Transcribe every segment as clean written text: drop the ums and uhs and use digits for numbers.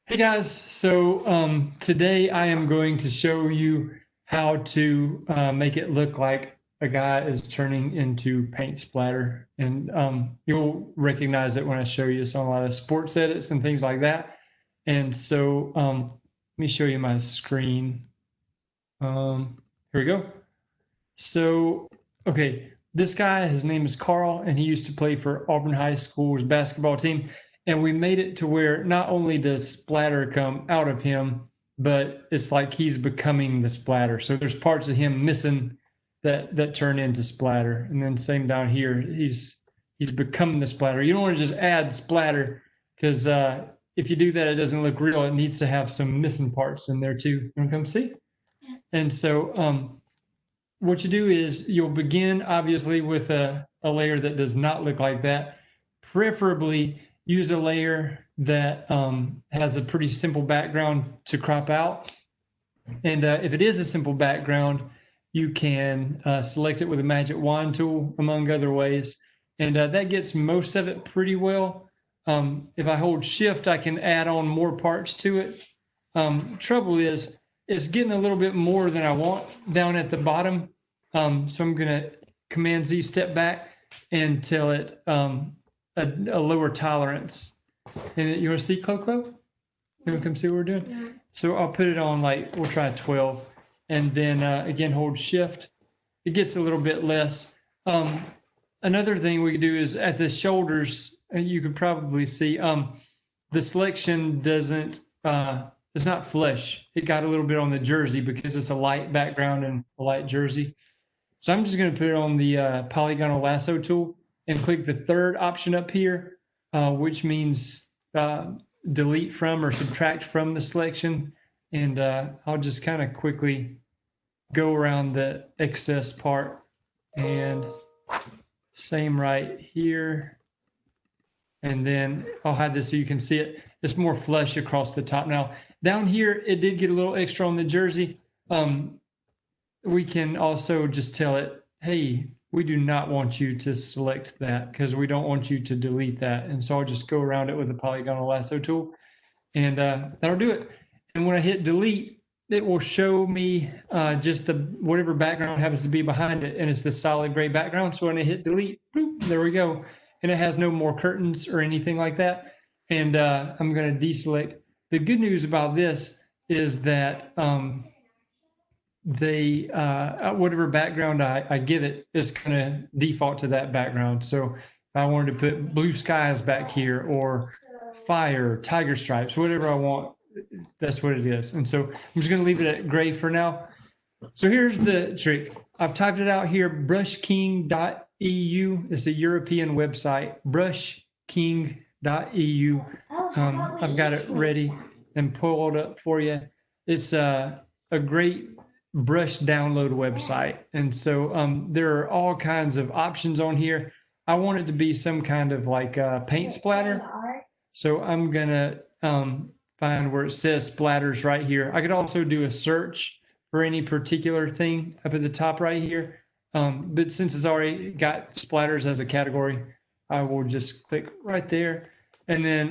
Hey guys, so today I am going to show you how to make it look like a guy is turning into paint splatter. And you'll recognize it when I show you. It's on a lot of sports edits and things like that. And so let me show you my screen. Here we go. So, okay, this guy, his name is Carl, and he used to play for Auburn High School's basketball team. And we made it to where not only does splatter come out of him, but it's like he's becoming the splatter. So there's parts of him missing that turn into splatter. And then same down here, he's becoming the splatter. You don't want to just add splatter because if you do that, it doesn't look real. It needs to have some missing parts in there too. You want to come see? And so what you do is you'll begin obviously with a layer that does not look like that. Preferably use a layer that has a pretty simple background to crop out. And if it is a simple background, you can select it with a magic wand tool, among other ways. And that gets most of it pretty well. If I hold shift, I can add on more parts to it. Trouble is, it's getting a little bit more than I want down at the bottom. So I'm going to Command Z step back and tell it a lower tolerance. And you want to see, Clo? You want to come see what we're doing? Yeah. So I'll put it on, like, we'll try 12. And then again, hold shift. It gets a little bit less. Another thing we can do is at the shoulders, you can probably see the selection doesn't, it's not flush. It got a little bit on the jersey because it's a light background and a light jersey. So I'm just going to put it on the polygonal lasso tool and click the third option up here, which means delete from or subtract from the selection. And I'll just kind of quickly go around the excess part, and same right here. And then I'll hide this so you can see it. It's more flush across the top. Now, down here, it did get a little extra on the jersey. We can also just tell it, hey, we do not want you to select that because we don't want you to delete that. And so I'll just go around it with the polygonal lasso tool, and that'll do it. And when I hit delete, it will show me just the whatever background happens to be behind it, and it's the solid gray background. So when I hit delete, boop, there we go. And it has no more curtains or anything like that. And I'm going to deselect. The good news about this is that whatever background I give it is going to default to that background. So if I wanted to put blue skies back here or fire, tiger stripes, whatever I want, that's what it is. And so I'm just going to leave it at gray for now. So here's the trick. I've typed it out here, brushking.eu. It's a European website, brushking.eu. I've got it ready and pulled up for you. It's a great brush download website. And so there are all kinds of options on here. I want it to be some kind of like paint splatter. So I'm going to find where it says splatters right here. I could also do a search for any particular thing up at the top right here. But since it's already got splatters as a category, I will just click right there. And then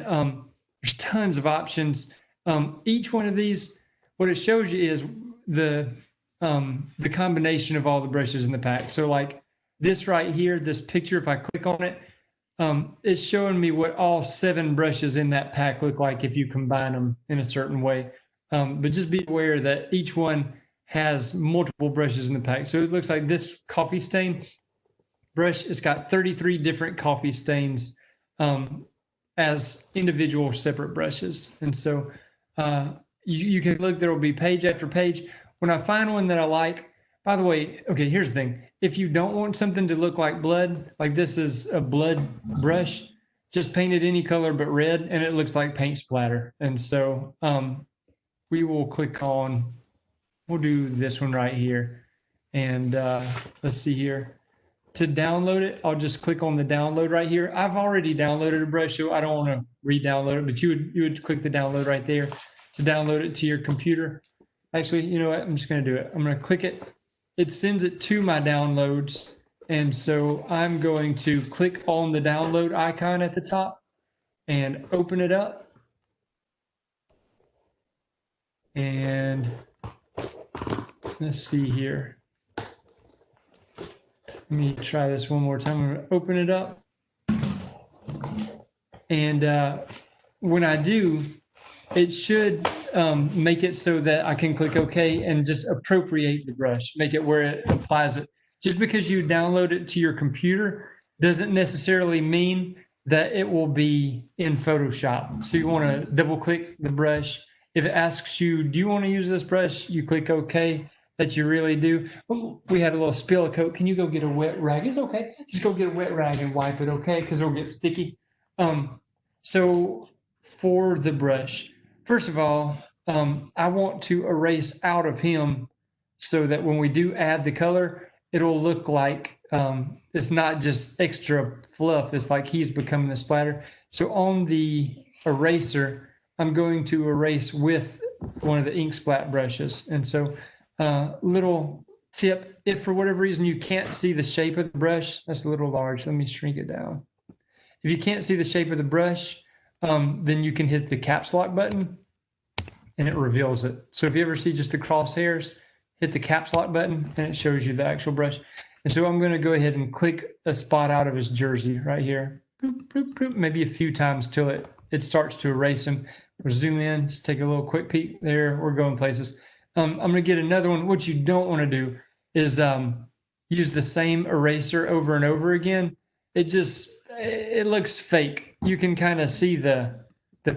there's tons of options. Each one of these, what it shows you is the combination of all the brushes in the pack. So like this right here, this picture, if I click on it, it's showing me what all 7 brushes in that pack look like if you combine them in a certain way. But just be aware that each one has multiple brushes in the pack. So it looks like this coffee stain brush, it's got 33 different coffee stains as individual separate brushes. And so you can look, there will be page after page. When I find one that I like, by the way, okay, here's the thing. If you don't want something to look like blood, like this is a blood brush, just paint it any color but red, and it looks like paint splatter. And so we will click on, we'll do this one right here. And let's see here. To download it, I'll just click on the download right here. I've already downloaded a brush, so I don't want to re-download it, but you would click the download right there to download it to your computer. Actually, you know what? I'm just going to do it. I'm going to click it. It sends it to my downloads. And so I'm going to click on the download icon at the top and open it up. And let's see here. Let me try this one more time. I'm going to open it up. And when I do, it should make it so that I can click OK and just appropriate the brush, make it where it applies it. Just because you download it to your computer doesn't necessarily mean that it will be in Photoshop. So you want to double click the brush. If it asks you, do you want to use this brush? You click OK, that you really do. Oh, we had a little spill of Coke. Can you go get a wet rag? It's okay. Just go get a wet rag and wipe it, okay? Because it'll get sticky. So for the brush, first of all, I want to erase out of him so that when we do add the color, it'll look like it's not just extra fluff. It's like he's becoming the splatter. So on the eraser, I'm going to erase with one of the ink splat brushes. And so little tip, if for whatever reason you can't see the shape of the brush, that's a little large. Let me shrink it down. If you can't see the shape of the brush, then you can hit the caps lock button and it reveals it. So if you ever see just the crosshairs, hit the caps lock button and it shows you the actual brush. And so I'm going to go ahead and click a spot out of his jersey right here, boop, boop, boop, maybe a few times till it starts to erase him. We'll zoom in, just take a little quick peek there. We're going places. I'm going to get another one. What you don't want to do is use the same eraser over and over again. It looks fake. You can kind of see the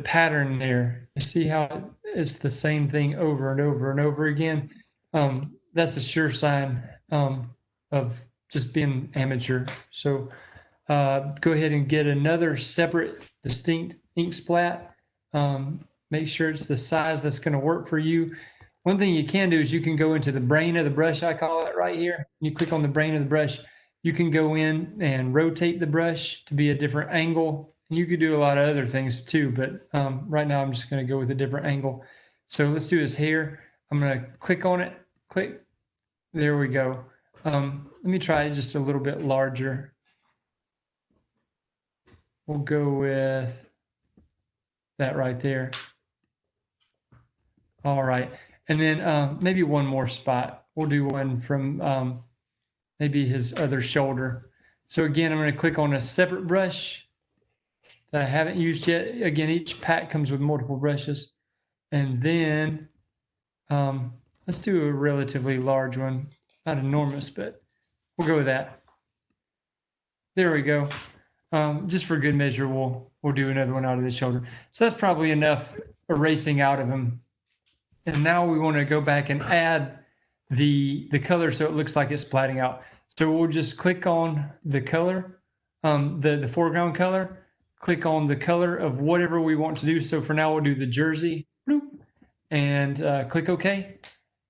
pattern there. You see how it's the same thing over and over and over again. That's a sure sign of just being amateur. So go ahead and get another separate, distinct ink splat. Make sure it's the size that's going to work for you. One thing you can do is you can go into the brain of the brush, I call it right here. You click on the brain of the brush. You can go in and rotate the brush to be a different angle. You could do a lot of other things too, but right now I'm just going to go with a different angle. So let's do his hair. I'm going to click on it. Click. There we go. Let me try it just a little bit larger. We'll go with that right there. All right. And then maybe one more spot. We'll do one from maybe his other shoulder. So again, I'm going to click on a separate brush that I haven't used yet. Again, each pack comes with multiple brushes. And then let's do a relatively large one. Not enormous, but we'll go with that. There we go. Just for good measure, we'll do another one out of the shoulder. So that's probably enough erasing out of him. And now we want to go back and add the color so it looks like it's splatting out. So we'll just click on the color, the foreground color, click on the color of whatever we want to do. So for now, we'll do the jersey, bloop, and click OK.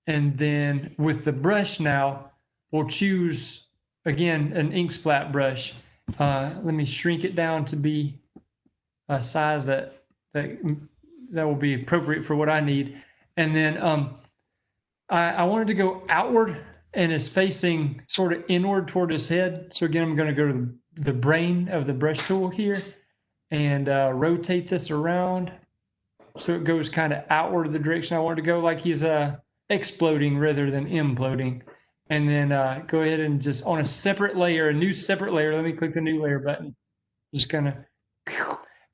And then with the brush now, we'll choose, again, an ink splat brush. Let me shrink it down to be a size that will be appropriate for what I need. And then I wanted to go outward and is facing sort of inward toward his head. So again, I'm going to go to the brain of the brush tool here and rotate this around so it goes kind of outward of the direction I want to go, like he's exploding rather than imploding. And then go ahead and just on a separate layer, a new separate layer. Let me click the new layer button. Just kind of.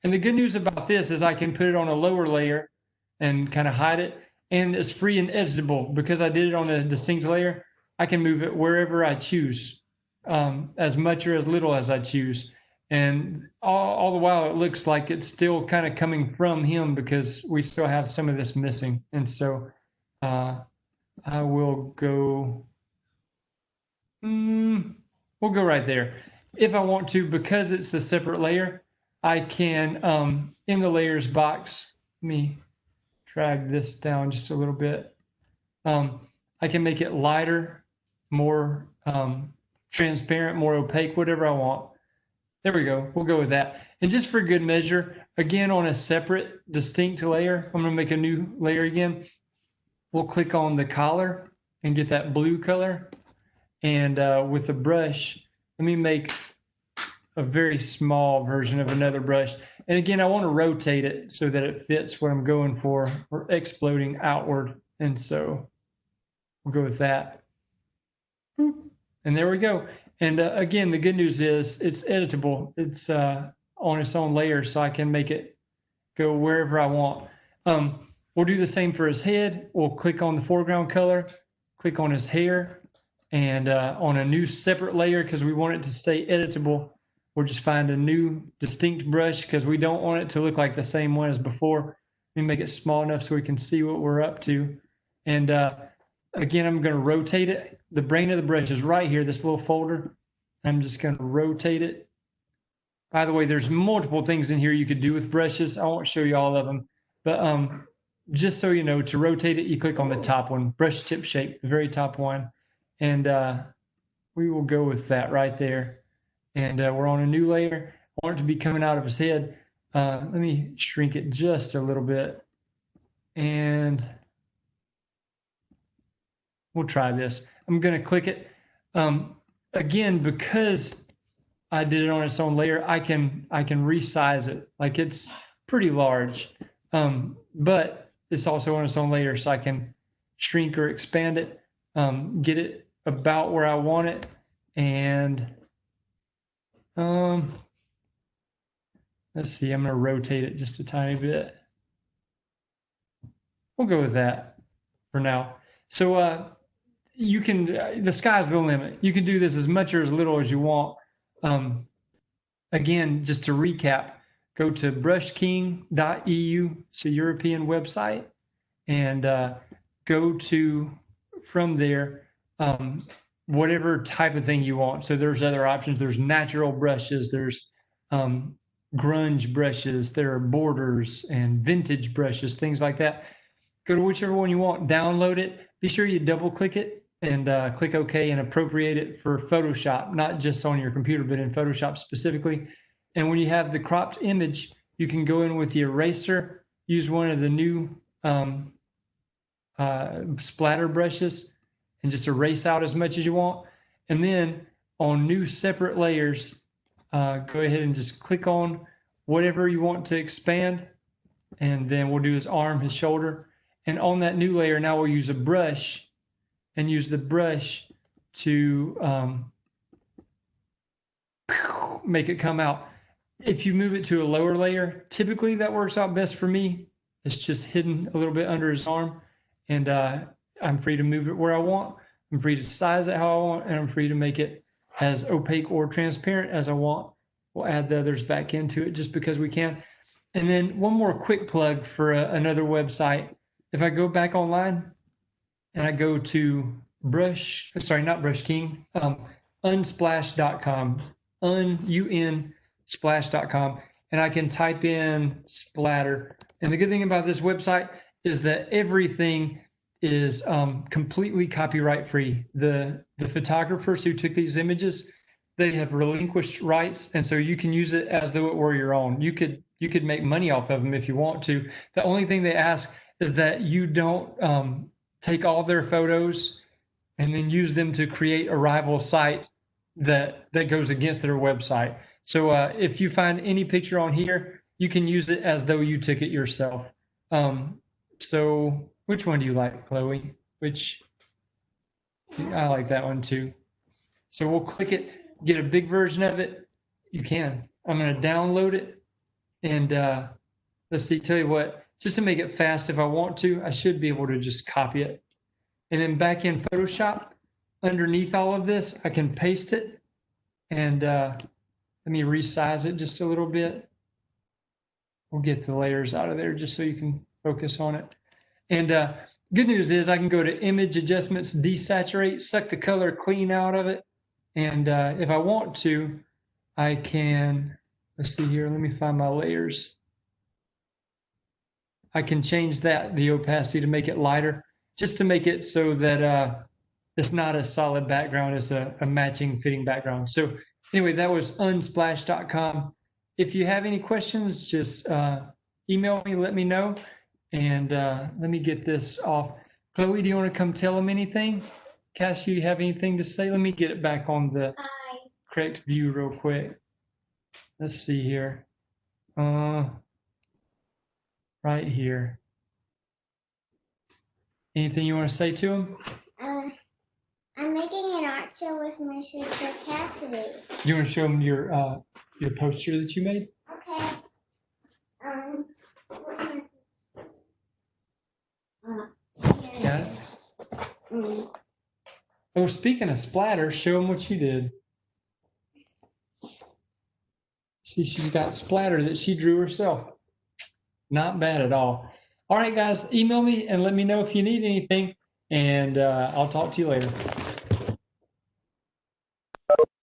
And the good news about this is I can put it on a lower layer and kind of hide it. And it's free and editable because I did it on a distinct layer. I can move it wherever I choose, as much or as little as I choose. And all the while, it looks like it's still kind of coming from him because we still have some of this missing. And so I will go, we'll go right there. If I want to, because it's a separate layer, I can, in the layers box, let me drag this down just a little bit. I can make it lighter, more transparent, more opaque, whatever I want. There we go. We'll go with that. And just for good measure, again, on a separate, distinct layer, I'm going to make a new layer again. We'll click on the collar and get that blue color. And with the brush, let me make a very small version of another brush. And again, I want to rotate it so that it fits what I'm going for, or exploding outward. And so we'll go with that. And there we go. And again, the good news is it's editable. It's on its own layer, so I can make it go wherever I want. We'll do the same for his head. We'll click on the foreground color, click on his hair, and on a new separate layer, because we want it to stay editable, we'll just find a new distinct brush because we don't want it to look like the same one as before. We make it small enough so we can see what we're up to. And again, I'm going to rotate it. The brain of the brush is right here, this little folder. I'm just going to rotate it. By the way, there's multiple things in here you could do with brushes. I won't show you all of them, but just so you know, to rotate it, you click on the top one, brush tip shape, the very top one. And we will go with that right there. And we're on a new layer. I want it to be coming out of his head. Let me shrink it just a little bit. And we'll try this. I'm going to click it. Again, because I did it on its own layer, I can resize it. Like, it's pretty large, but it's also on its own layer, so I can shrink or expand it, get it about where I want it. And let's see, I'm going to rotate it just a tiny bit. We'll go with that for now. So you can, the sky's the limit. You can do this as much or as little as you want. Again, just to recap, go to brushking.eu, it's a European website, and go to, from there, whatever type of thing you want. So there's other options. There's natural brushes, there's grunge brushes, there are borders and vintage brushes, things like that. Go to whichever one you want, download it. Be sure you double click it and click OK and appropriate it for Photoshop, not just on your computer, but in Photoshop specifically. And when you have the cropped image, you can go in with the eraser, use one of the new splatter brushes, and just erase out as much as you want. And then on new separate layers, go ahead and just click on whatever you want to expand. And then we'll do his arm, his shoulder. And on that new layer, now we'll use a brush and use the brush to make it come out. If you move it to a lower layer, typically that works out best for me. It's just hidden a little bit under his arm. And I'm free to move it where I want. I'm free to size it how I want, and I'm free to make it as opaque or transparent as I want. We'll add the others back into it just because we can. And then one more quick plug for another website. If I go back online and I go to unsplash.com, unsplash.com, and I can type in splatter. And the good thing about this website is that everything is completely copyright free. The photographers who took these images, they have relinquished rights, and so you can use it as though it were your own. You could make money off of them if you want to. The only thing they ask is that you don't take all their photos and then use them to create a rival site that goes against their website. So if you find any picture on here, you can use it as though you took it yourself. So which one do you like, Chloe? I like that one too. So we'll click it, get a big version of it. You can. I'm going to download it. And let's see, tell you what, just to make it fast, if I want to, I should be able to just copy it. And then back in Photoshop, underneath all of this, I can paste it. And let me resize it just a little bit. We'll get the layers out of there just so you can focus on it. And good news is I can go to image adjustments, desaturate, suck the color clean out of it. And if I want to, I can, let's see here, let me find my layers. I can change the opacity to make it lighter, just to make it so that it's not a solid background, it's a matching fitting background. So anyway, that was unsplash.com. If you have any questions, just email me, let me know. And let me get this off. Chloe, do you want to come tell them anything? Cassie, you have anything to say? Let me get it back on the correct view real quick. let's see here. Right here. Anything you want to say to him? I'm making an art show with my sister Cassidy. You want to show him your poster that you made? Okay. Got it? Oh, speaking of Splatter, show him what you did. See, she's got Splatter that she drew herself. Not bad at all. All right, guys, email me and let me know if you need anything, and I'll talk to you later.